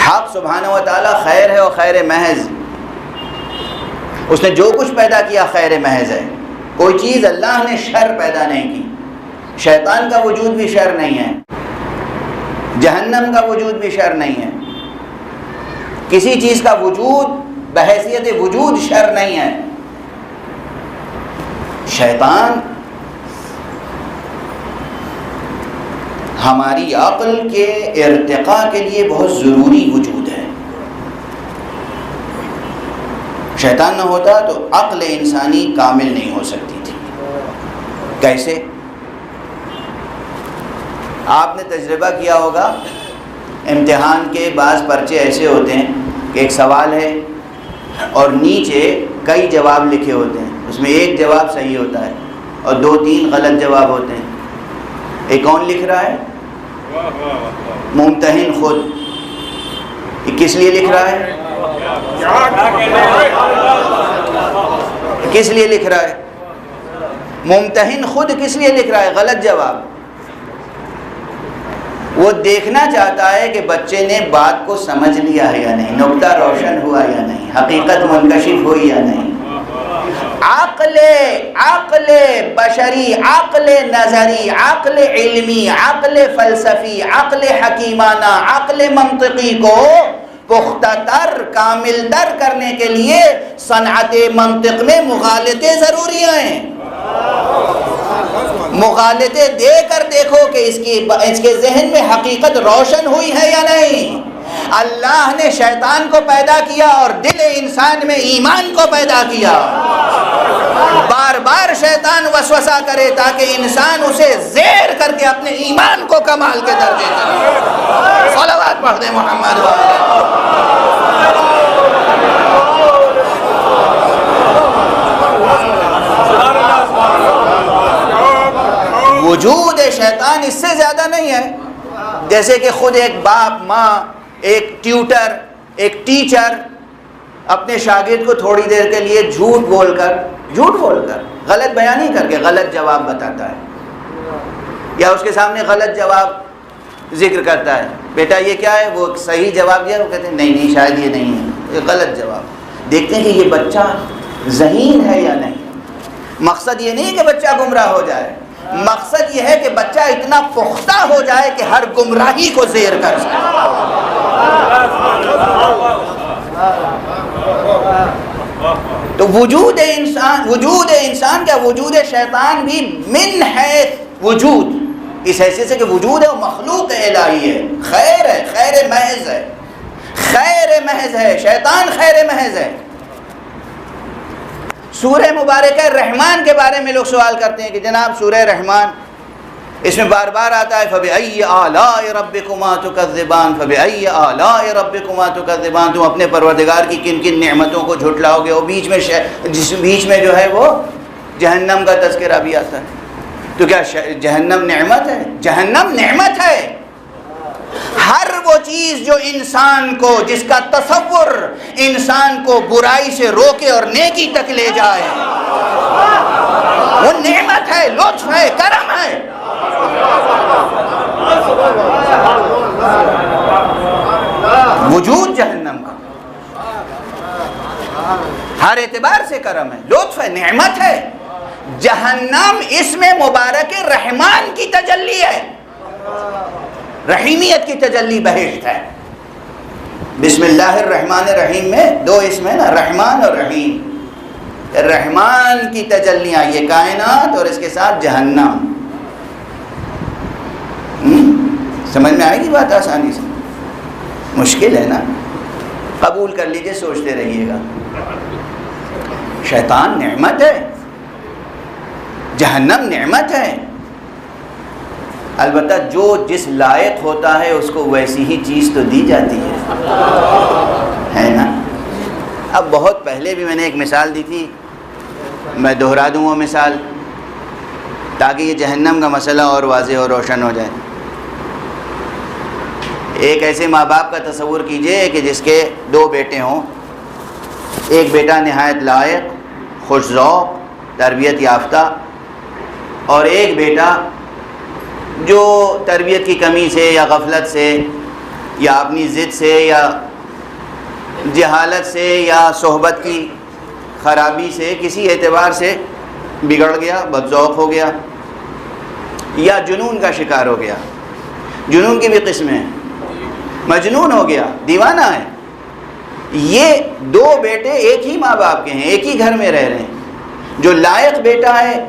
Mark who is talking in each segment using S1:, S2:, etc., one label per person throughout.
S1: حق سبحانہ و تعالیٰ خیر ہے اور خیر محض، اس نے جو کچھ پیدا کیا خیر محض ہے، کوئی چیز اللہ نے شر پیدا نہیں کی۔ شیطان کا وجود بھی شر نہیں ہے، جہنم کا وجود بھی شر نہیں ہے، کسی چیز کا وجود بحیثیت وجود شر نہیں ہے۔ شیطان ہماری عقل کے ارتقاء کے لیے بہت ضروری وجود ہے۔ شیطان نہ ہوتا تو عقل انسانی کامل نہیں ہو سکتی تھی۔ کیسے؟ آپ نے تجربہ کیا ہوگا، امتحان کے بعض پرچے ایسے ہوتے ہیں کہ ایک سوال ہے اور نیچے کئی جواب لکھے ہوتے ہیں، اس میں ایک جواب صحیح ہوتا ہے اور 2-3 غلط جواب ہوتے ہیں۔ یہ کون لکھ رہا ہے؟ ممتحن خود۔ یہ کس لیے لکھ رہا ہے؟ کس لیے لکھ رہا ہے؟ ممتحن خود کس لیے لکھ رہا ہے غلط جواب؟ وہ دیکھنا چاہتا ہے کہ بچے نے بات کو سمجھ لیا ہے یا نہیں، نقطہ روشن ہوا یا نہیں، حقیقت منکشف ہوئی یا نہیں۔ عقل بشری، عقل نظری، عقل علمی، عقل فلسفی، عقل حکیمانہ، عقل منطقی کو پختہ تر، کامل تر کرنے کے لیے صنعت منطق میں مغالطے ضروری ہیں۔ مغالطے دے کر دیکھو کہ اس کے ذہن میں حقیقت روشن ہوئی ہے یا نہیں۔ اللہ نے شیطان کو پیدا کیا اور دل انسان میں ایمان کو پیدا کیا۔ بار بار شیطان وسوسہ کرے تاکہ انسان اسے زیر کر کے اپنے ایمان کو کمال کے درجے کرے۔ صلوات پڑھ دیں محمد وجود شیطان اس سے زیادہ نہیں ہے۔ جیسے کہ خود ایک باپ، ماں، ایک ٹیوٹر، ایک ٹیچر اپنے شاگرد کو تھوڑی دیر کے لیے جھوٹ بول کر غلط بیانی کر کے غلط جواب بتاتا ہے، یا اس کے سامنے غلط جواب ذکر کرتا ہے، بیٹا یہ کیا ہے، وہ صحیح جواب دیا، وہ کہتے ہیں نہیں شاید یہ نہیں ہے، یہ غلط جواب۔ دیکھتے ہیں کہ یہ بچہ ذہین ہے یا نہیں۔ مقصد یہ نہیں کہ بچہ گمراہ ہو جائے، مقصد یہ ہے کہ بچہ اتنا پختہ ہو جائے کہ ہر گمراہی کو زیر کر سکے۔ تو وجود انسان کیا، وجود شیطان بھی من حیث وجود، اس حیثیت سے کہ وجود ہے، وہ مخلوق الہی ہے، خیر ہے، خیر محض ہے، خیر محض ہے، شیطان خیر محض ہے۔ سورہ مبارکہ رحمان کے بارے میں لوگ سوال کرتے ہیں کہ جناب سورہ رحمان، اس میں بار بار آتا ہے فَبِأَيِّ آلَاءِ رَبِّكُمَا تُكَذِّبَانِ فَبِأَيِّ آلَاءِ رَبِّكُمَا تُكَذِّبَانِ، تم اپنے پروردگار کی کن کن نعمتوں کو جھٹلاؤ گے، اور بیچ میں جو ہے وہ جہنم کا تذکرہ بھی آتا ہے۔ تو کیا جہنم نعمت ہے؟ جہنم نعمت ہے۔ ہر وہ چیز جو انسان کو، جس کا تصور انسان کو برائی سے روکے اور نیکی تک لے جائے، وہ نعمت ہے، لطف ہے، کرم ہے۔ وجود جہنم کا ہر اعتبار سے کرم ہے، لطف ہے، نعمت ہے۔ جہنم اس میں مبارک رحمان کی تجلی ہے، رحیمیت کی تجلی بہشت ہے۔ بسم اللہ الرحمن الرحیم میں 2 اسم ہے نا، رحمان اور رحیم۔ رحمان کی تجلیاں یہ کائنات اور اس کے ساتھ جہنم۔ سمجھ میں آئے گی بات آسانی سے؟ مشکل ہے نا، قبول کر لیجئے، سوچتے رہیے گا۔ شیطان نعمت ہے، جہنم نعمت ہے، البتہ جو جس لائق ہوتا ہے اس کو ویسی ہی چیز تو دی جاتی ہے نا۔ اب بہت پہلے بھی میں نے ایک مثال دی تھی، میں دہرا دوں وہ مثال تاکہ یہ جہنم کا مسئلہ اور واضح اور روشن ہو جائے۔ ایک ایسے ماں باپ کا تصور کیجئے کہ جس کے 2 بیٹے ہوں، ایک بیٹا نہایت لائق، خوش ذوق، تربیت یافتہ، اور ایک بیٹا جو تربیت کی کمی سے یا غفلت سے یا اپنی ضد سے یا جہالت سے یا صحبت کی خرابی سے کسی اعتبار سے بگڑ گیا، بدذوق ہو گیا، یا جنون کا شکار ہو گیا. جنون کی بھی قسمیں ہیں. مجنون ہو گیا، دیوانہ ہے. یہ دو بیٹے ایک ہی ماں باپ کے ہیں، ایک ہی گھر میں رہ رہے ہیں. جو لائق بیٹا ہے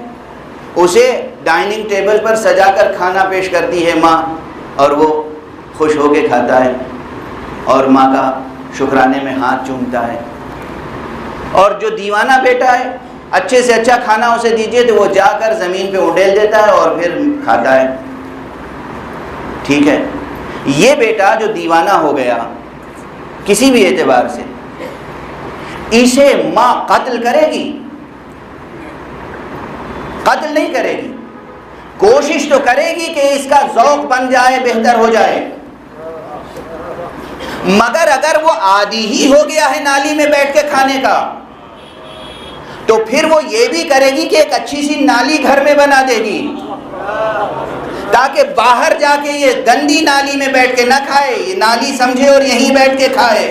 S1: اسے ڈائننگ ٹیبل پر سجا کر کھانا پیش کرتی ہے ماں، اور وہ خوش ہو کے کھاتا ہے اور ماں کا شکرانے میں ہاتھ چومتا ہے. اور جو دیوانہ بیٹا ہے، اچھے سے اچھا کھانا اسے دیجئے تو وہ جا کر زمین پہ اڈیل دیتا ہے اور پھر کھاتا ہے. ٹھیک ہے. یہ بیٹا جو دیوانہ ہو گیا کسی بھی اعتبار سے، اسے ماں قتل کرے گی؟ قتل نہیں کرے گی، کوشش تو کرے گی کہ اس کا ذوق بن جائے، بہتر ہو جائے. مگر اگر وہ عادی ہی ہو گیا ہے نالی میں بیٹھ کے کھانے کا، تو پھر وہ یہ بھی کرے گی کہ ایک اچھی سی نالی گھر میں بنا دے گی تاکہ باہر جا کے یہ گندی نالی میں بیٹھ کے نہ کھائے، یہ نالی سمجھے اور یہیں بیٹھ کے کھائے.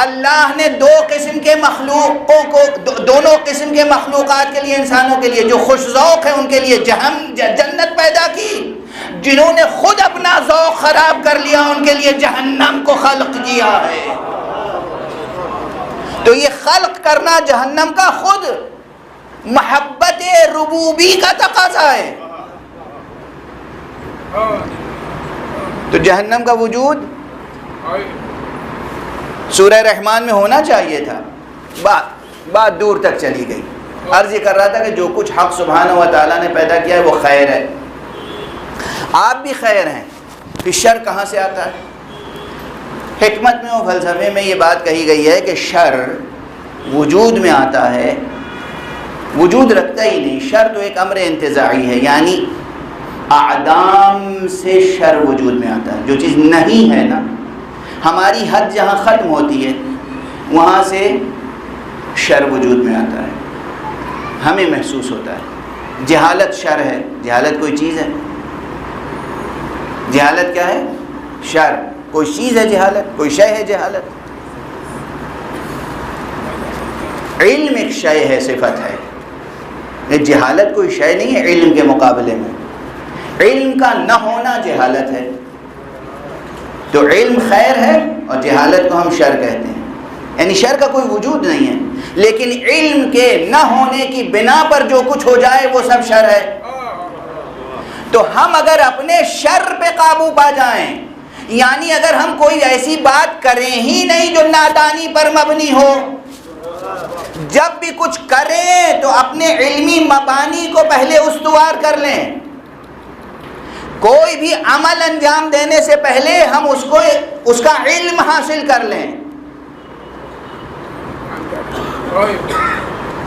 S1: اللہ نے دو قسم کے مخلوقوں کو، دونوں قسم کے مخلوقات کے لیے، انسانوں کے لیے جو خوش ذوق ہے ان کے لیے جنت پیدا کی. جنہوں نے خود اپنا ذوق خراب کر لیا ان کے لیے جہنم کو خلق کیا ہے. تو یہ خلق کرنا جہنم کا خود محبت ربوبی کا تقاضا ہے. تو جہنم کا وجود سورہ رحمان میں ہونا چاہیے تھا. بات دور تک چلی گئی. عرض یہ کر رہا تھا کہ جو کچھ حق سبحانہ و تعالیٰ نے پیدا کیا ہے وہ خیر ہے. آپ بھی خیر ہیں، پھر شر کہاں سے آتا ہے؟ حکمت میں اور فلسفے میں یہ بات کہی گئی ہے کہ شر وجود میں آتا ہے، وجود رکھتا ہی نہیں. شر تو ایک امر انتزاعی ہے، یعنی اعدام سے شر وجود میں آتا ہے. جو چیز نہیں ہے نا، ہماری حد جہاں ختم ہوتی ہے وہاں سے شر وجود میں آتا ہے، ہمیں محسوس ہوتا ہے. جہالت شر ہے. جہالت کوئی چیز ہے؟ جہالت کیا ہے؟ شر. کوئی چیز ہے جہالت؟ کوئی شے ہے جہالت؟ علم ایک شے ہے، صفت ہے. جہالت کوئی شے نہیں ہے علم کے مقابلے میں. علم کا نہ ہونا جہالت ہے. تو علم خیر ہے اور جہالت کو ہم شر کہتے ہیں. یعنی شر کا کوئی وجود نہیں ہے، لیکن علم کے نہ ہونے کی بنا پر جو کچھ ہو جائے وہ سب شر ہے. تو ہم اگر اپنے شر پہ قابو پا جائیں، یعنی اگر ہم کوئی ایسی بات کریں ہی نہیں جو نادانی پر مبنی ہو، جب بھی کچھ کریں تو اپنے علمی مبانی کو پہلے استوار کر لیں. کوئی بھی عمل انجام دینے سے پہلے ہم اس کا علم حاصل کر لیں.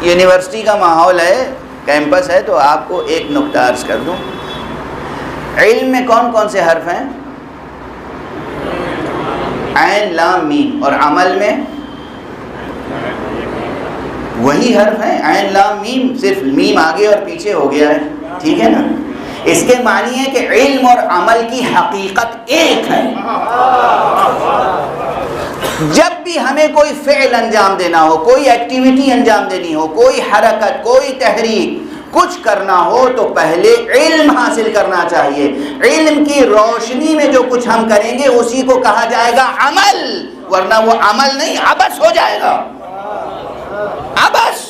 S1: یونیورسٹی کا ماحول ہے، کیمپس ہے، تو آپ کو ایک نقطہ عرض کر دوں. علم میں کون کون سے حرف ہیں؟ عین لام میم. اور عمل میں وہی حرف ہیں، عین لام میم، صرف میم آگے اور پیچھے ہو گیا ہے. ٹھیک ہے نا؟ اس کے معنی ہے کہ علم اور عمل کی حقیقت ایک ہے. جب بھی ہمیں کوئی فعل انجام دینا ہو، کوئی ایکٹیویٹی انجام دینی ہو، کوئی حرکت، کوئی تحریک، کچھ کرنا ہو تو پہلے علم حاصل کرنا چاہیے. علم کی روشنی میں جو کچھ ہم کریں گے اسی کو کہا جائے گا عمل، ورنہ وہ عمل نہیں، عبث ہو جائے گا. عبث.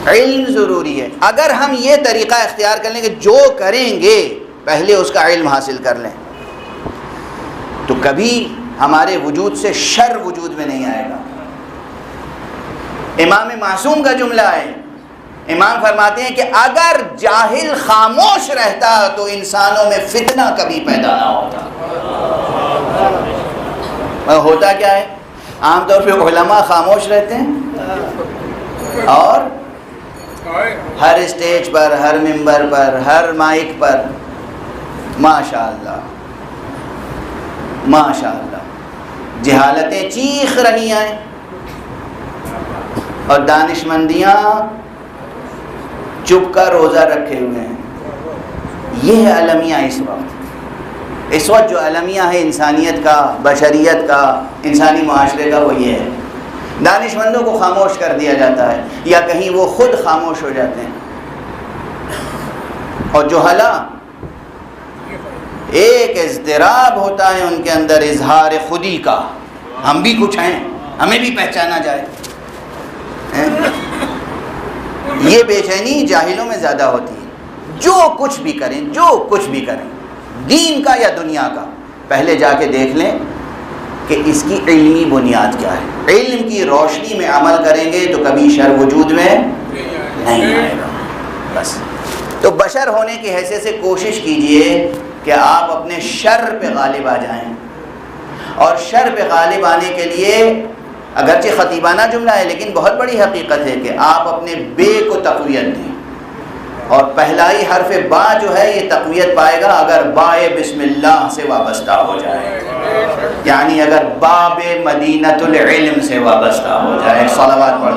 S1: علم ضروری ہے. اگر ہم یہ طریقہ اختیار کر لیں کہ جو کریں گے پہلے اس کا علم حاصل کر لیں تو کبھی ہمارے وجود سے شر وجود میں نہیں آئے گا. امام معصوم کا جملہ ہے. امام فرماتے ہیں کہ اگر جاہل خاموش رہتا تو انسانوں میں فتنہ کبھی پیدا نہ ہوتا. ہوتا کیا ہے؟ عام طور پہ علماء خاموش رہتے ہیں اور ہر اسٹیج پر، ہر ممبر پر، ہر مائک پر ماشاءاللہ ماشاءاللہ جہالتیں چیخ رہی ہیں اور دانشمندیاں چپ کا روزہ رکھے ہوئے ہیں. یہ ہے المیہ اس وقت جو المیہ ہے انسانیت کا، بشریت کا، انسانی معاشرے کا، وہ یہ ہے۔ دانشمندوں کو خاموش کر دیا جاتا ہے یا کہیں وہ خود خاموش ہو جاتے ہیں، اور جہلا ایک اضطراب ہوتا ہے ان کے اندر اظہار خودی کا، ہم بھی کچھ ہیں، ہمیں بھی پہچانا جائے۔ یہ بے چینی جاہلوں میں زیادہ ہوتی ہے۔ جو کچھ بھی کریں، جو کچھ بھی کریں، دین کا یا دنیا کا، پہلے جا کے دیکھ لیں کہ اس کی علمی بنیاد کیا ہے۔ علم کی روشنی میں عمل کریں گے تو کبھی شر وجود میں نہیں آئے گا۔ بس تو بشر ہونے کی حیثیت سے کوشش کیجئے کہ آپ اپنے شر پہ غالب آ جائیں، اور شر پہ غالب آنے کے لیے اگرچہ خطیبانہ جملہ ہے لیکن بہت بڑی حقیقت ہے کہ آپ اپنے بے کو تقویت دیں، اور پہلا ہی حرف با جو ہے یہ تقویت پائے گا اگر بائے بسم اللہ سے وابستہ ہو جائے، یعنی اگر باب مدینۃ العلم سے وابستہ ہو جائے۔ صلوات پڑھ